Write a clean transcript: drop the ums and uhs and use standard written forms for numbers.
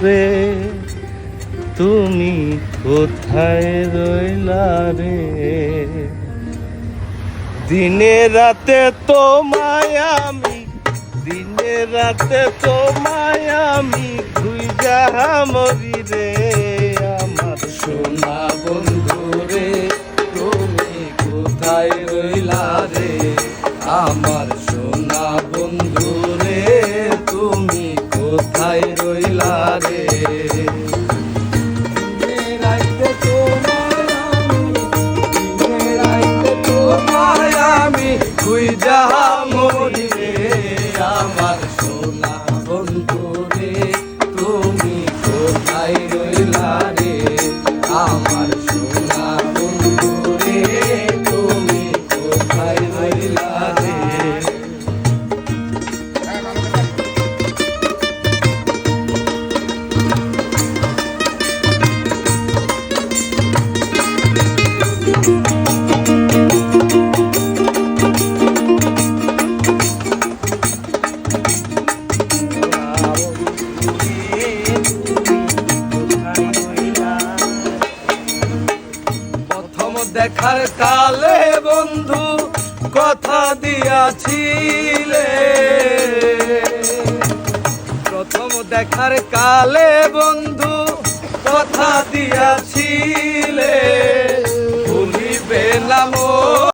রে তুমি কোথায় রইলা রে? দিনে রাতে তোমায় আমি, দিনে রাতে তোমায় আমি খুঁজা মরি রে। আমার সোনা বন্ধু রে তুমি কোথায় রইলা রে? আমার সোনা বন্ধু রে তুমি কোথায় রইলা রে? আমি খুঁজা মরি রে। আমার সোনা বন্ধু রে তুমি কোথায় রইলা রে? আমার সোনা বন্ধু রে তুমি কোথায় রইলা রে? দেখার কালে বন্ধু কথা দিয়াছিলে, প্রথম দেখার কালে বন্ধু কথা দিয়াছিলে।